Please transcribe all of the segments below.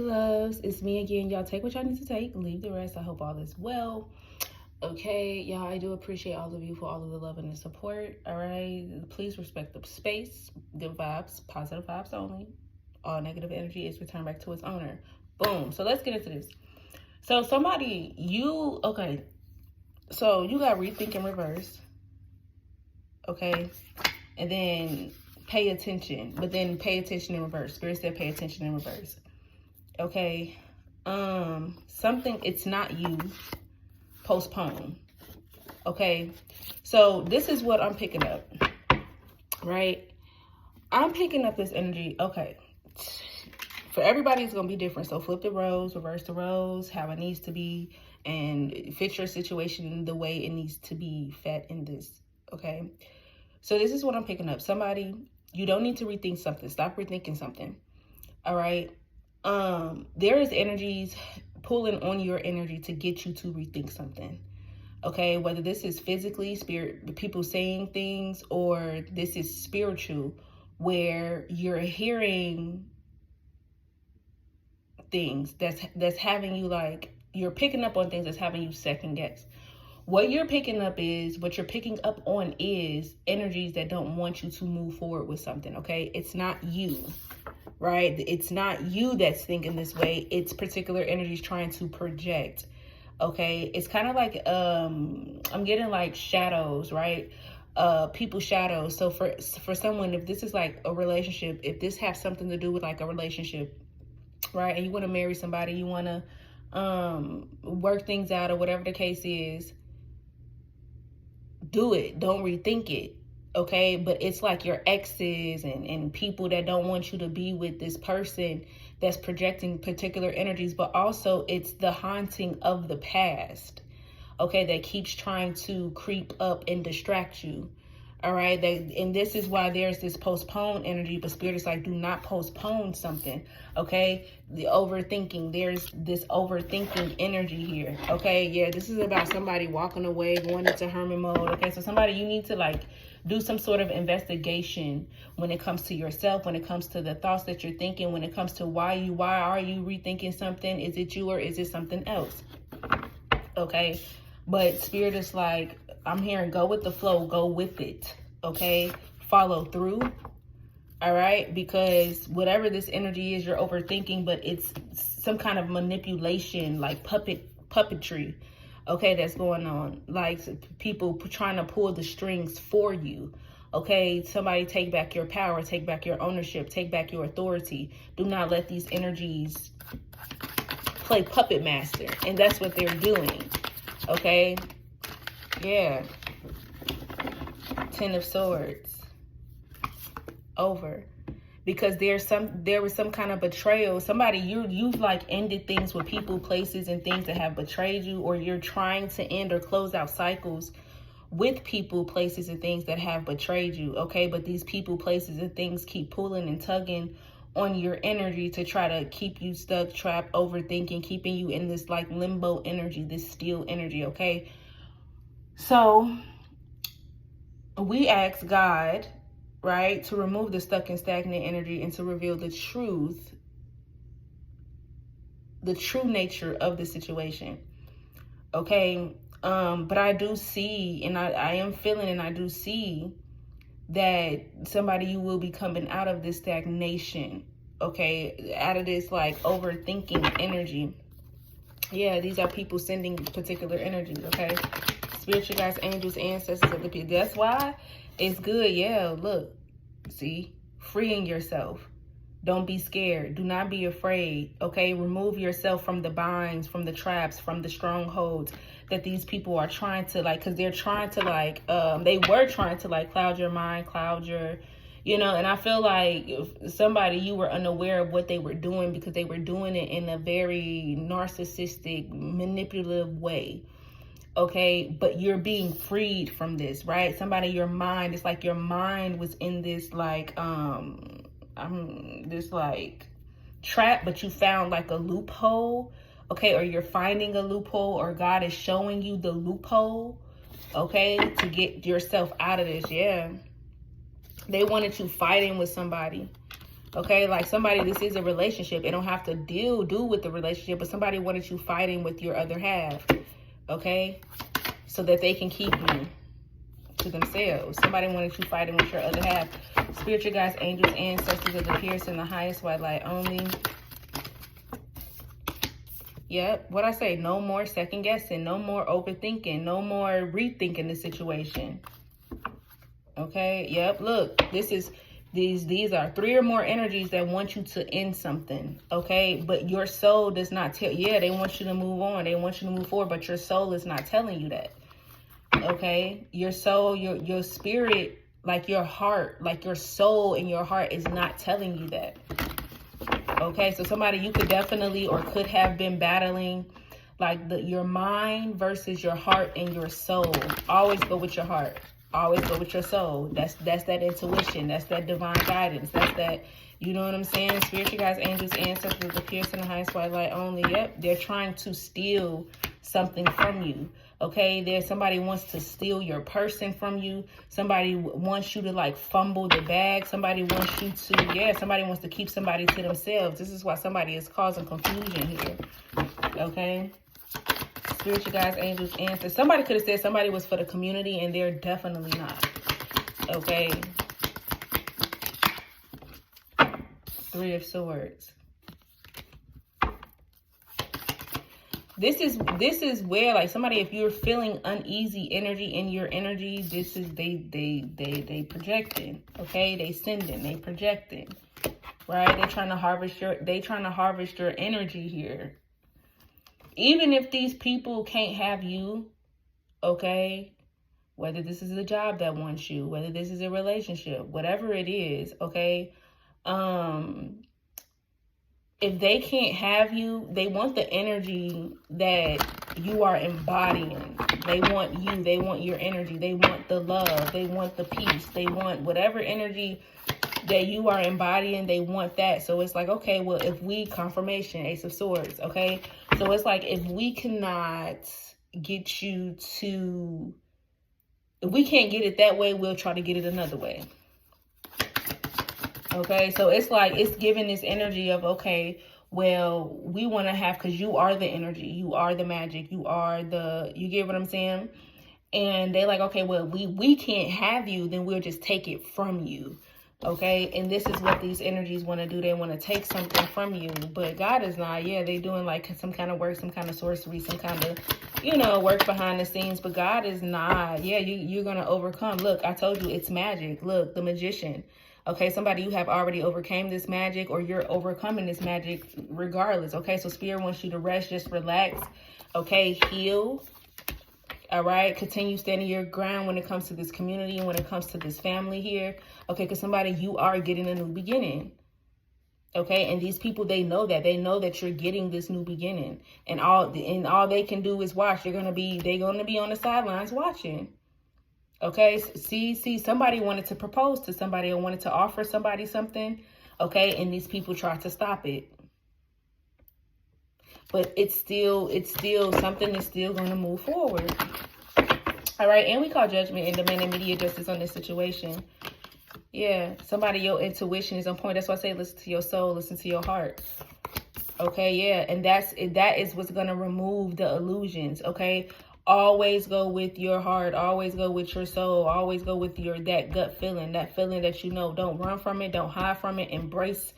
Loves, it's me again. Y'all take what y'all need to take, leave the rest. I hope all is well. Okay, y'all, I do appreciate all of you for all of the love and the support. All right, please respect the space. Good vibes, positive vibes only. All negative energy is returned back to its owner. Boom. So let's get into this. So so you got rethink in reverse. Okay, and then pay attention, but then pay attention in reverse. Spirit said pay attention in reverse. Okay, something, it's not you, postpone. Okay, so this is what I'm picking up, right? I'm picking up this energy. Okay, for everybody it's gonna be different, so flip the roles, reverse the roles, how it needs to be, and fit your situation the way it needs to be fed in this. Okay, so this is what I'm picking up. Somebody, you don't need to rethink something. Stop rethinking something. All right, there is energies pulling on your energy to get you to rethink something. Okay, whether this is physically, spirit, people saying things, or this is spiritual, where you're hearing things that's having you, like, you're picking up on things that's having you second guess. What you're picking up on is energies that don't want you to move forward with something. Okay, it's not you. Right? It's not you that's thinking this way. It's particular energies trying to project. Okay? It's kind of like, I'm getting like shadows, right? People's shadows. So for someone, if this is like a relationship, if this has something to do with like a relationship, right? And you want to marry somebody, you want to work things out or whatever the case is, do it. Don't rethink it. Okay, but it's like your exes and people that don't want you to be with this person that's projecting particular energies, but also it's the haunting of the past, okay, that keeps trying to creep up and distract you. All right, and this is why there's this postpone energy, but Spirit is like, do not postpone something. Okay, the overthinking, there's this overthinking energy here. Okay, yeah, this is about somebody walking away, going into hermit mode. Okay, so somebody, you need to like do some sort of investigation when it comes to yourself, when it comes to the thoughts that you're thinking, when it comes to why are you rethinking something? Is it you or is it something else? Okay, but Spirit is like, I'm hearing go with the flow, go with it. Okay, follow through. All right, because whatever this energy is, you're overthinking, but it's some kind of manipulation, like puppetry. Okay, that's going on, like people trying to pull the strings for you. Okay, somebody take back your power, take back your ownership, take back your authority. Do not let these energies play puppet master, and that's what they're doing. Okay, yeah. Ten of Swords. Over. Because there was some kind of betrayal. Somebody, you've like ended things with people, places, and things that have betrayed you, or you're trying to end or close out cycles with people, places, and things that have betrayed you. Okay, but these people, places, and things keep pulling and tugging on your energy to try to keep you stuck, trapped, overthinking, keeping you in this like limbo energy, this steel energy. Okay, so we ask God, right, to remove the stuck and stagnant energy and to reveal the true nature of the situation. Okay, but I do see, and I am feeling, and I do see that somebody, you will be coming out of this stagnation. Okay, out of this like overthinking energy. Yeah, these are people sending particular energies. Okay, spiritual guides, angels, ancestors of the people. That's why it's good. Yeah, look, see, freeing yourself. Don't be scared. Do not be afraid. Okay, remove yourself from the binds, from the traps, from the strongholds that these people are trying to like, because they're trying to like, they were trying to like cloud your mind, cloud your, you know, and I feel like if somebody, you were unaware of what they were doing because they were doing it in a very narcissistic, manipulative way. Okay, but you're being freed from this, right? Somebody, your mind, it's like your mind was in this like this like trap, but you found like a loophole. Okay, or you're finding a loophole, or God is showing you the loophole, okay, to get yourself out of this. Yeah, they wanted you fighting with somebody. Okay, like somebody, this is a relationship. It don't have to do with the relationship, but somebody wanted you fighting with your other half. Okay, so that they can keep you to themselves. Somebody wanted you fighting with your other half. Spiritual guides, angels, ancestors of the purest and the highest white light only. Yep, what I say, no more second guessing, no more overthinking, no more rethinking the situation. Okay, yep, look, these are 3 or more energies that want you to end something, okay? But your soul does not tell, yeah, they want you to move on, they want you to move forward, but your soul is not telling you that, okay? Your soul, your spirit, like your heart, like your soul in your heart is not telling you that. Okay, so somebody, you could definitely or could have been battling like your mind versus your heart and your soul. Always go with your heart. Always go with your soul. That's that intuition. That's that divine guidance. That's that, you know what I'm saying? Spiritual guides, angels, ancestors, the purest and the highest white light only. Yep, they're trying to steal something from you. Okay, there's somebody wants to steal your person from you. Somebody wants you to like fumble the bag. Somebody wants you to, yeah, somebody wants to keep somebody to themselves. This is why somebody is causing confusion here. Okay, spiritual guides, angels, ancestors. Somebody could have said somebody was for the community, and they're definitely not. Okay, 3 of Swords. This is where, like, somebody, if you're feeling uneasy energy in your energy, this is they projecting, okay? They sending, they projecting, right? They're trying to harvest your energy here. Even if these people can't have you, okay? Whether this is a job that wants you, whether this is a relationship, whatever it is, okay? If they can't have you, they want the energy that you are embodying. They want you. They want your energy. They want the love. They want the peace. They want whatever energy that you are embodying. They want that. So it's like, okay, well, if we, confirmation, Ace of Swords, okay? So it's like, if we cannot get you to, if we can't get it that way, we'll try to get it another way. Okay, so it's like, it's giving this energy of, okay, well, we want to have, because you are the energy, you are the magic, you are the, you get what I'm saying? And they like, okay, well, we can't have you, then we'll just take it from you. Okay, and this is what these energies want to do. They want to take something from you, but God is not. Yeah, they doing like some kind of work, some kind of sorcery, some kind of, you know, work behind the scenes, but God is not. Yeah, you're going to overcome. Look, I told you it's magic. Look, the magician. Okay, somebody, you have already overcame this magic, or you're overcoming this magic regardless. Okay, so Spirit wants you to rest, just relax. Okay, heal. All right, continue standing your ground when it comes to this community and when it comes to this family here. Okay, because somebody, you are getting a new beginning. Okay, and these people, they know that you're getting this new beginning, and all they can do is watch. They're gonna be on the sidelines watching. Okay, see, somebody wanted to propose to somebody or wanted to offer somebody something, okay, and these people tried to stop it. But it's still, something is still going to move forward. All right, and we call judgment and demand immediate justice on this situation. Yeah, somebody, your intuition is on point. That's why I say listen to your soul, listen to your heart. Okay, yeah, and that is what's going to remove the illusions, okay? Always go with your heart. Always go with your soul. Always go with that gut feeling, that feeling that you know. Don't run from it. Don't hide from it. Embrace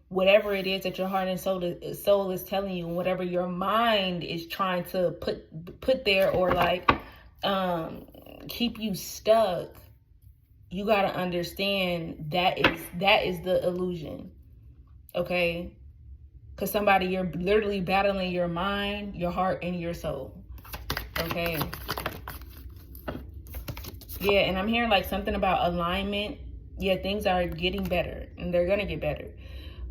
whatever it is that your heart and soul is telling you, whatever your mind is trying to put there, or like keep you stuck. You got to understand that is the illusion. Okay? Because somebody, you're literally battling your mind, your heart, and your soul. Okay. Yeah, and I'm hearing like something about alignment. Yeah, things are getting better, and they're gonna get better.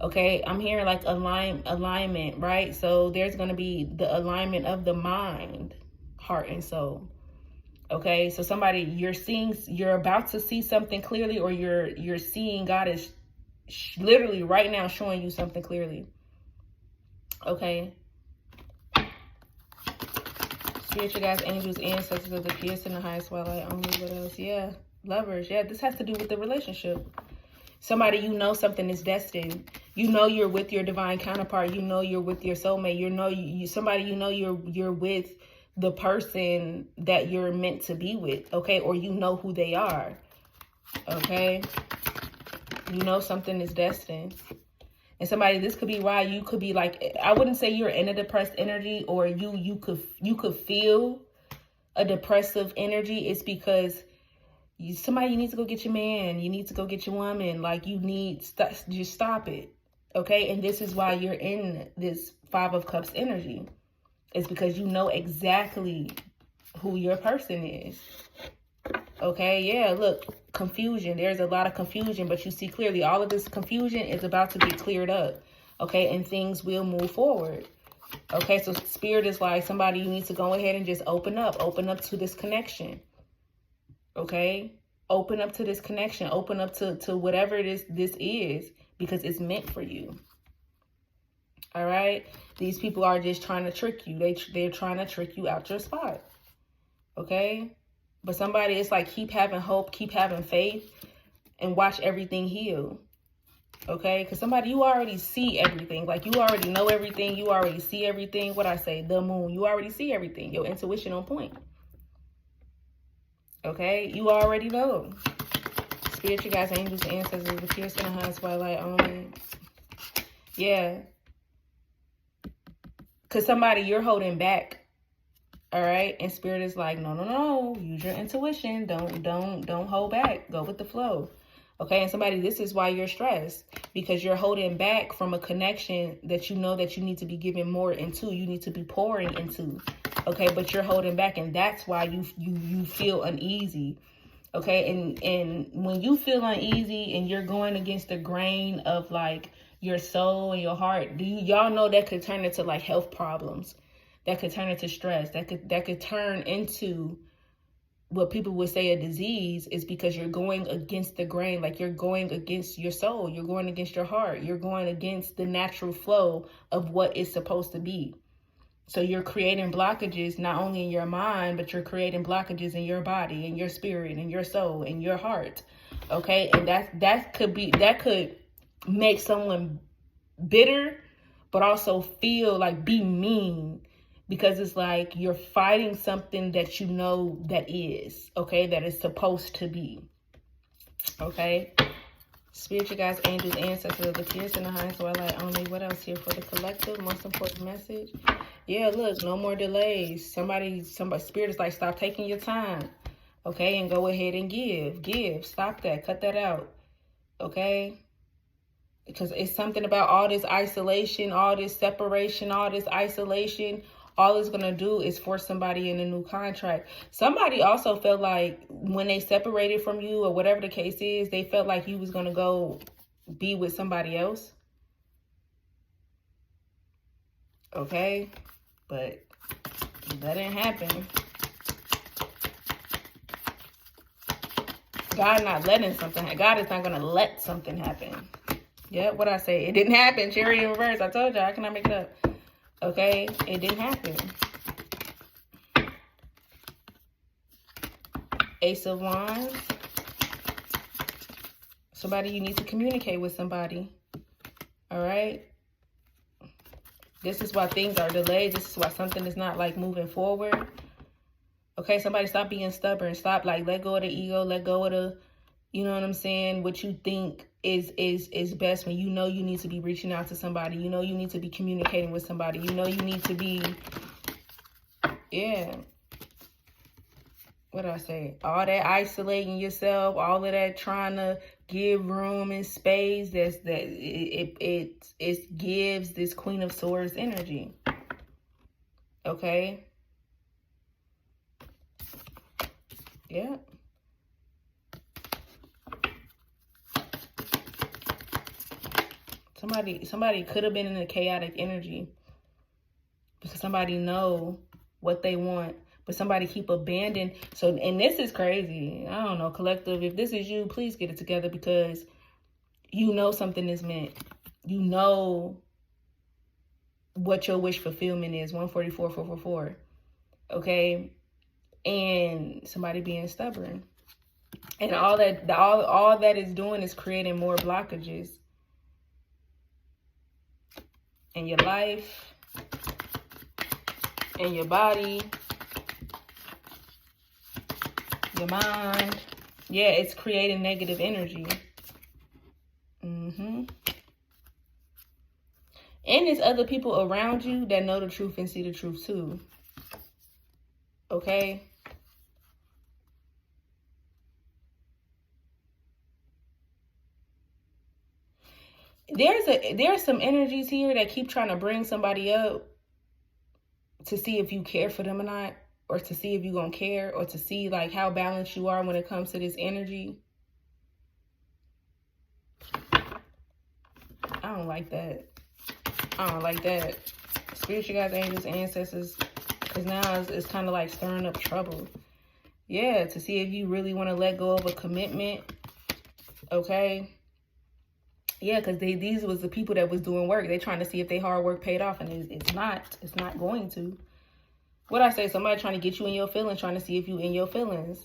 Okay, I'm hearing like alignment, right? So there's gonna be the alignment of the mind, heart, and soul. Okay, so somebody, you're about to see something clearly, or you're seeing God is literally right now showing you something clearly. Okay. Spiritual guides, angels, ancestors of the purest and the highest white light only. What else? Yeah, lovers. Yeah, this has to do with the relationship. Somebody, you know something is destined. You know you're with your divine counterpart. You know you're with your soulmate. You know somebody, you know you're with the person that you're meant to be with, okay? Or you know who they are, okay? You know something is destined. And somebody, this could be why you could be like, I wouldn't say you're in a depressed energy, or you could feel a depressive energy. It's because you need to go get your man. You need to go get your woman. Like, you need, just stop it. Okay. And this is why you're in this 5 of Cups energy. It's because you know exactly who your person is. Okay. Yeah. Look, confusion. There's a lot of confusion, but you see clearly all of this confusion is about to be cleared up. Okay. And things will move forward. Okay. So Spirit is like, somebody, you need to go ahead and just open up to this connection. Okay, open up to this connection. Open up to whatever this is, because it's meant for you. All right. These people are just trying to trick you. They're trying to trick you out your spot. Okay. But somebody, it's like, keep having hope, keep having faith, and watch everything heal. Okay. Because somebody, you already see everything. Like, you already know everything. You already see everything. What I say, the moon. You already see everything. Your intuition on point. Okay, you already know. Spirit, you guys, angels, ancestors, the pure center, high spotlight only. Yeah. Because somebody, you're holding back. All right. And Spirit is like, no. Use your intuition. Don't hold back. Go with the flow. Okay. And somebody, this is why you're stressed. Because you're holding back from a connection that you know that you need to be giving more into. You need to be pouring into. Okay, but you're holding back, and that's why you feel uneasy. Okay, and when you feel uneasy and you're going against the grain of like your soul and your heart, y'all know that could turn into like health problems, that could turn into stress, that could turn into what people would say a disease, is because you're going against the grain. Like, you're going against your soul, you're going against your heart, you're going against the natural flow of what it's supposed to be. So you're creating blockages, not only in your mind, but you're creating blockages in your body, in your spirit, in your soul, in your heart. Okay. And that could make someone bitter, but also feel like be mean, because it's like you're fighting something that you know that is, okay, that is supposed to be. Okay. Spiritual guides, angels, ancestors, the peers in the highest twilight only. What else here for the collective? Most important message. Yeah, look, no more delays. Somebody, Spirit is like, stop taking your time. Okay, and go ahead and give. Stop that. Cut that out. Okay? Because it's something about all this isolation, all this separation, all this isolation. All it's going to do is force somebody in a new contract. Somebody also felt like when they separated from you, or whatever the case is, they felt like you was going to go be with somebody else. Okay? But that didn't happen. God not letting something happen. God is not going to let something happen. Yeah, what I say? It didn't happen. Cherry in reverse. I told you, I cannot make it up. Okay? It didn't happen. Ace of Wands. Somebody, you need to communicate with somebody. All right? This is why things are delayed. This is why something is not like moving forward. Okay, somebody, stop being stubborn. Stop, like, let go of the ego. Let go of the, you know what I'm saying, what you think is best, when you know you need to be reaching out to somebody. You know you need to be communicating with somebody. You know you need to be, yeah. What did I say? All that isolating yourself, all of that trying to give room and space, it gives this Queen of Swords energy. Okay? Yeah. Somebody could have been in a chaotic energy because somebody know what they want, but somebody keep abandoning. So, and this is crazy. I don't know, collective, if this is you, please get it together, because you know something is meant. You know what your wish fulfillment is. 144-444. Okay? And somebody being stubborn. And all that is doing is creating more blockages in your life, in your body, your mind. Yeah, it's creating negative energy. And there's other people around you that know the truth and see the truth too. Okay? There's some energies here that keep trying to bring somebody up to see if you care for them or not, or to see if you're going to care, or to see like how balanced you are when it comes to this energy. I don't like that. I don't like that. Spiritual guides, angels, ancestors, because now it's kind of like stirring up trouble. Yeah, to see if you really want to let go of a commitment. Okay? Yeah, because these was the people that was doing work. They trying to see if their hard work paid off, and it's not. It's not going to. What I say, somebody trying to get you in your feelings, trying to see if you in your feelings.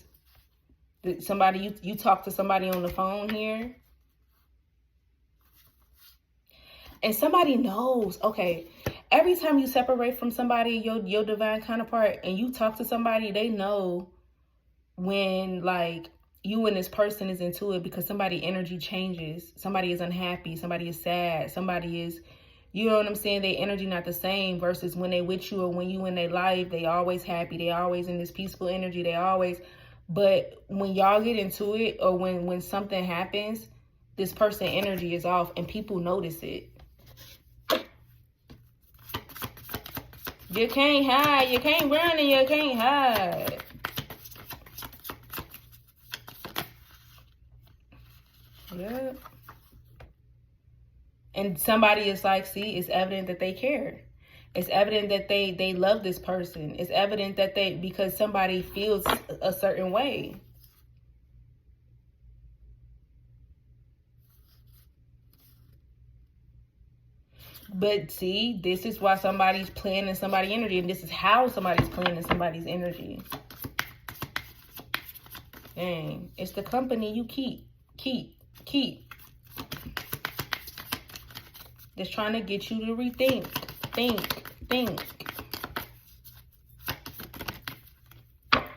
Somebody, you talk to somebody on the phone here, and somebody knows. Okay, every time you separate from somebody, your divine counterpart, and you talk to somebody, they know when like you and this person is into it, because somebody energy changes. Somebody is unhappy, somebody is sad, somebody is, you know what I'm saying, their energy not the same, versus when they with you or when you in their life, they always happy, they always in this peaceful energy, they always, but when y'all get into it, or when something happens, this person energy is off and people notice it. You can't hide, you can't run, and you can't hide. Yeah. And somebody is like, see, it's evident that they care. It's evident that they love this person. It's evident that because somebody feels a certain way. But see, this is why somebody's playing in somebody's energy, and this is how somebody's playing in somebody's energy. Dang, it's the company you keep. Just trying to get you to rethink, think.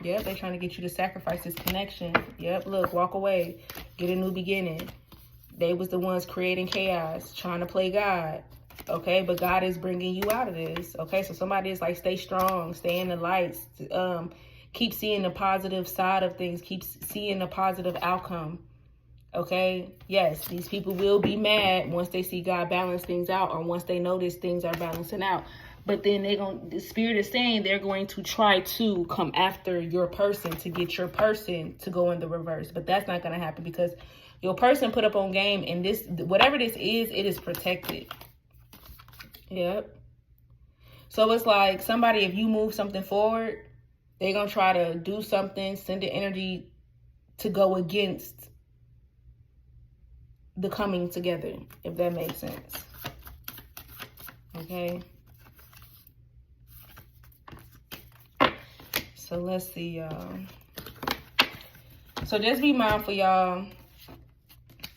Yep, they're trying to get you to sacrifice this connection. Yep, look, walk away, get a new beginning. They was the ones creating chaos, trying to play God. Okay, but God is bringing you out of this. Okay, so somebody is like, stay strong, stay in the lights, keep seeing the positive side of things, keep seeing the positive outcome. Okay, yes, these people will be mad once they see God balance things out, or once they notice things are balancing out. But then the spirit is saying they're going to try to come after your person to get your person to go in the reverse. But that's not going to happen, because your person put up on game, and this, whatever this is, it is protected. Yep. So it's like somebody, if you move something forward, they're going to try to do something, send the energy to go against the coming together, if that makes sense. Okay. So let's see, y'all. So just be mindful, y'all.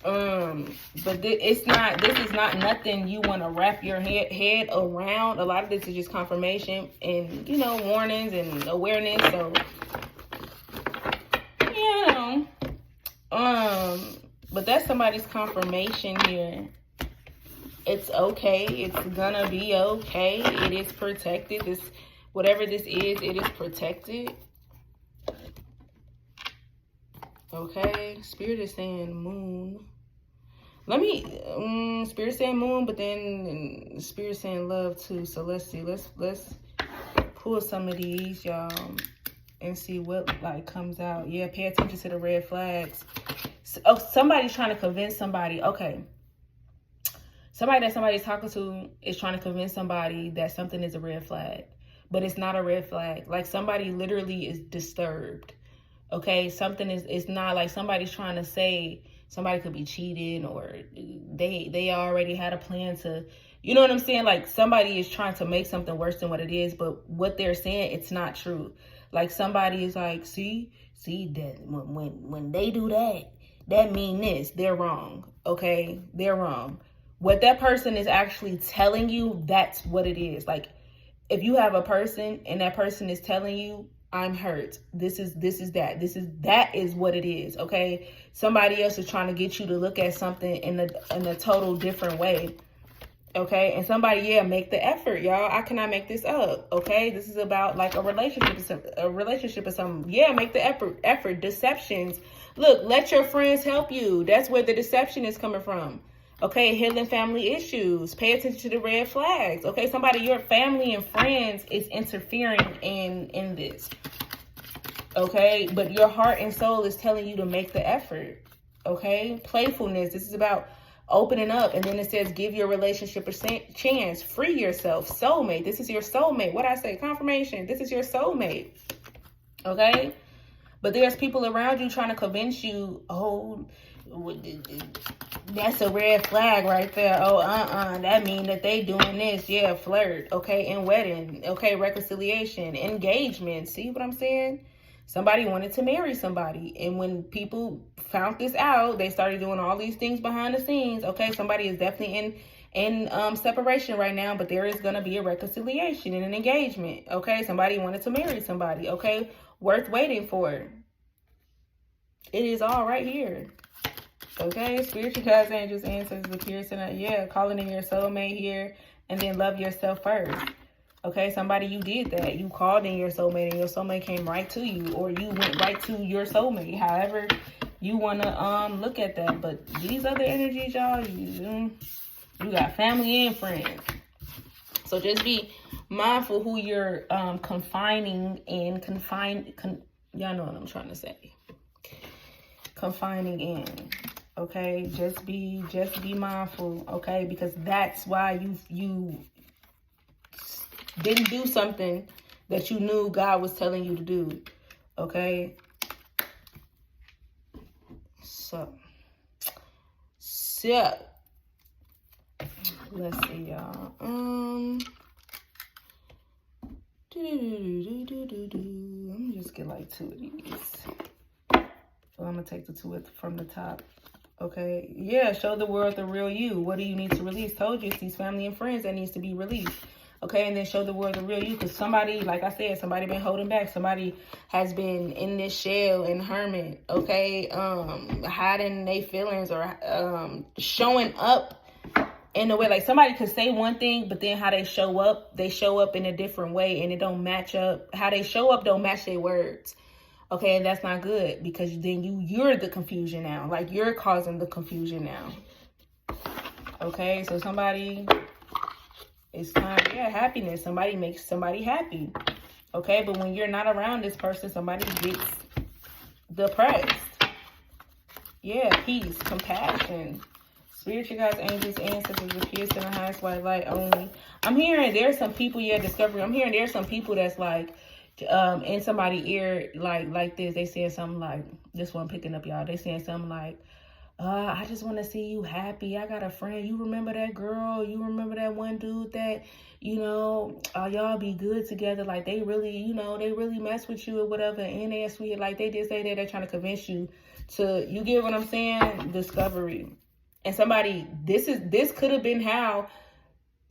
But this is not nothing you want to wrap your head around. A lot of this is just confirmation and, you know, warnings and awareness. So, you know, but that's somebody's confirmation here. It's okay. It's gonna be okay. It is protected. This, whatever this is, it is protected. Okay. Spirit is saying moon. Let me, Spirit saying moon, but then Spirit saying love too. So let's see. Let's pull some of these, y'all, and see what like comes out. Yeah, pay attention to the red flags. Oh, somebody's trying to convince somebody. Okay. Somebody that somebody's talking to is trying to convince somebody that something is a red flag, but it's not a red flag. Like somebody literally is disturbed. Okay. Something is not like somebody's trying to say somebody could be cheating, or they already had a plan to You know what I'm saying? Like, somebody is trying to make something worse than what it is, but what they're saying, it's not true. Like, somebody is like, see that when they do that, that mean this. They're wrong. Okay? They're wrong. What that person is actually telling you, that's what it is. Like, if you have a person and that person is telling you, I'm hurt, this is that is what it is. Okay? Somebody else is trying to get you to look at something in a total different way. Okay, and somebody, make the effort, y'all. I cannot make this up. Okay, this is about like a relationship or something. Make the effort. Deceptions. Look, let your friends help you. That's where the deception is coming from. Okay, healing family issues. Pay attention to the red flags. Okay, somebody, your family and friends is interfering in this. Okay, but your heart and soul is telling you to make the effort. Okay, playfulness. This is about opening up. And then it says, give your relationship a chance. Free yourself. Soulmate. This is your soulmate. What I say? Confirmation. This is your soulmate. Okay? But there's people around you trying to convince you, oh, that's a red flag right there. Oh, that mean that they doing this. Yeah, flirt. Okay, and wedding. Okay, reconciliation. Engagement. See what I'm saying? Somebody wanted to marry somebody. And when people found this out, they started doing all these things behind the scenes. Okay, somebody is definitely in separation right now, but there is going to be a reconciliation and an engagement. Okay, somebody wanted to marry somebody. Okay, worth waiting for. It is all right here. Okay, spiritual guides, angels, ancestors, appears tonight. Calling in your soulmate here, and then love yourself first. Okay, somebody, you did that. You called in your soulmate and your soulmate came right to you, or you went right to your soulmate. However you want to look at that. But these other energies, y'all, you got family and friends. So just be mindful who you're confining and y'all know what I'm trying to say. Confining in. Okay, just be mindful. Okay, because that's why you didn't do something that you knew God was telling you to do. Okay. So let's see, y'all. Let me just get like 2 of these. So I'm gonna take the 2 from the top. Okay. Show the world the real you. What do you need to release? Told you, it's these family and friends that needs to be released. Okay, and then show the world the real you, because somebody, like I said, somebody been holding back. Somebody has been in this shell and hermit, okay, hiding their feelings or showing up in a way. Like, somebody could say one thing, but then how they show up in a different way, and it don't match up. How they show up don't match their words. Okay, and that's not good, because then you're the confusion now. Like, you're causing the confusion now. Okay, so somebody... It's time, happiness. Somebody makes somebody happy. Okay, but when you're not around this person, somebody gets depressed. Peace, compassion. Spiritual guides, angels, ancestors, appears in the highest white light only. I'm hearing there's some people, discovery. I'm hearing there's some people that's like, in somebody's ear, like this. They saying something like, this one picking up, y'all. They saying something like, I just want to see you happy. I got a friend. You remember that girl? You remember that one dude that, y'all be good together. Like, they really, they really mess with you or whatever. And they're sweet. Like, they did say that they're trying to convince you to, you get what I'm saying? Discovery. And somebody, this could have been how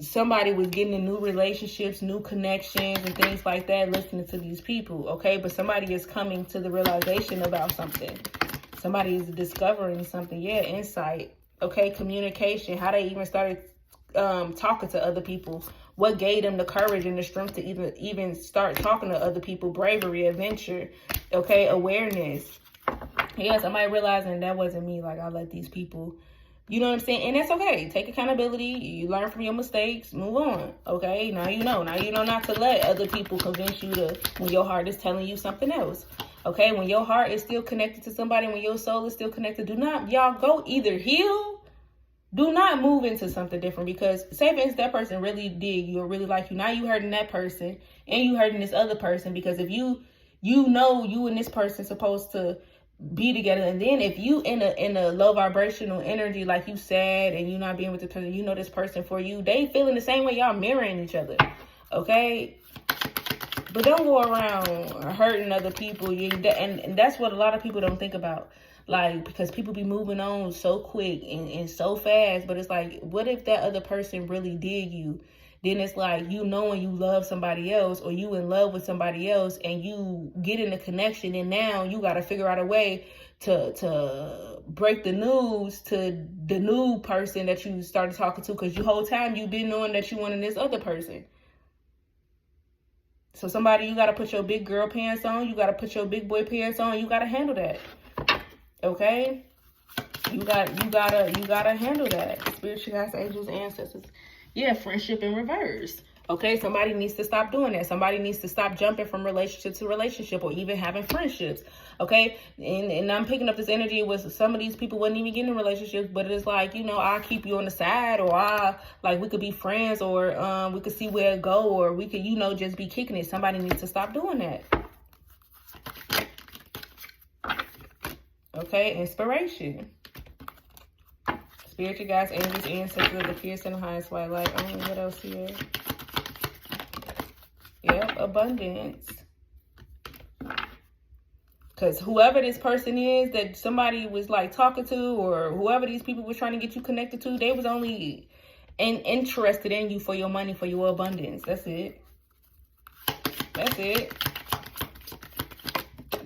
somebody was getting in new relationships, new connections, and things like that, listening to these people. Okay. But somebody is coming to the realization about something. Somebody is discovering something. Insight. Okay, communication. How they even started talking to other people. What gave them the courage and the strength to even start talking to other people. Bravery, adventure. Okay, awareness. Somebody realizing that wasn't me. Like, I let these people, you know what I'm saying? And that's okay. Take accountability. You learn from your mistakes. Move on. Okay, now you know. Now you know not to let other people convince you to, when your heart is telling you something else. Okay, when your heart is still connected to somebody, when your soul is still connected, do not, y'all, go either heal, do not move into something different. Because say for instance, that person really dig you or really like you. Now you hurting that person and you hurting this other person. Because if you and this person supposed to be together. And then if you in a low vibrational energy, like you sad and you not being with the person, you know this person for you, they feeling the same way, y'all mirroring each other. Okay, but don't go around hurting other people. And that's what a lot of people don't think about. Like, because people be moving on so quick and so fast. But it's like, what if that other person really did you? Then it's like, you know, when you love somebody else or you in love with somebody else and you get in a connection, and now you got to figure out a way to break the news to the new person that you started talking to, because the whole time you've been knowing that you wanted this other person. So somebody, you got to put your big girl pants on. You got to put your big boy pants on. You got to handle that. Okay? You gotta handle that. Spiritual guides, angels, ancestors. Yeah, friendship in reverse. Okay, somebody needs to stop doing that. Somebody needs to stop jumping from relationship to relationship or even having friendships. Okay, and I'm picking up this energy with some of these people wasn't even getting in relationships, but it's like, you know, I'll keep you on the side, or we could be friends, or we could see where it go, or we could, you know, just be kicking it. Somebody needs to stop doing that. Okay, inspiration. Spiritual guides, angels, ancestors of the fierce and the highest white light. What else here? Yep, abundance. Because whoever this person is that somebody was like talking to, or whoever these people were trying to get you connected to, they was only interested in you for your money, for your abundance. That's it. That's it.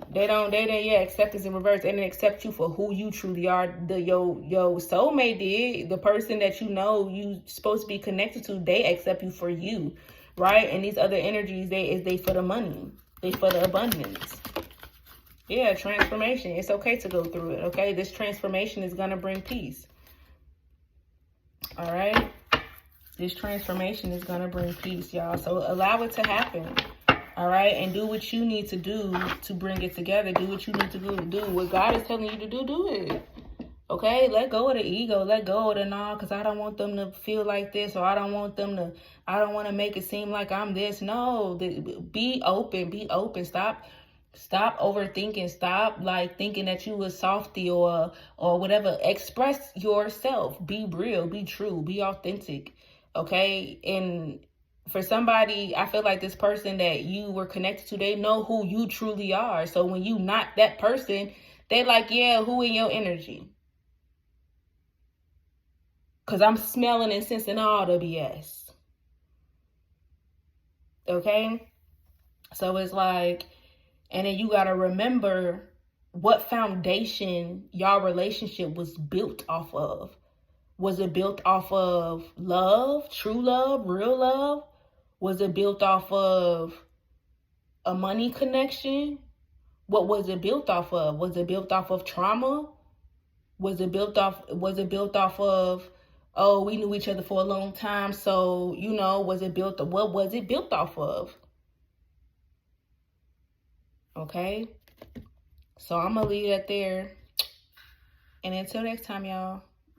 They acceptance in reverse. They didn't accept you for who you truly are. Your soulmate did. The person that you know you supposed to be connected to, they accept you for you, right? And these other energies, they for the money. They for the abundance. Yeah, transformation. It's okay to go through it, okay? This transformation is going to bring peace. All right? This transformation is going to bring peace, y'all. So allow it to happen. All right, and do what you need to do to bring it together. Do what you need to do. What God is telling you to do it. Okay, let go of the ego. Let go of the no, because I don't want them to feel like this, or I don't want to make it seem like I'm this. No, be open. Be open. Stop overthinking. Stop like thinking that you a softie or whatever. Express yourself. Be real. Be true. Be authentic. Okay, and for somebody, I feel like this person that you were connected to, they know who you truly are. So when you not that person, they like, yeah, who in your energy? Because I'm smelling and sensing all the BS. Okay? So it's like, and then you got to remember what foundation y'all relationship was built off of. Was it built off of love, true love, real love? Was it built off of a money connection? What was it built off of? Was it built off of trauma? Was it built off of, oh, we knew each other for a long time, so, you know, what was it built off of? Okay? So I'm going to leave that there. And until next time, y'all.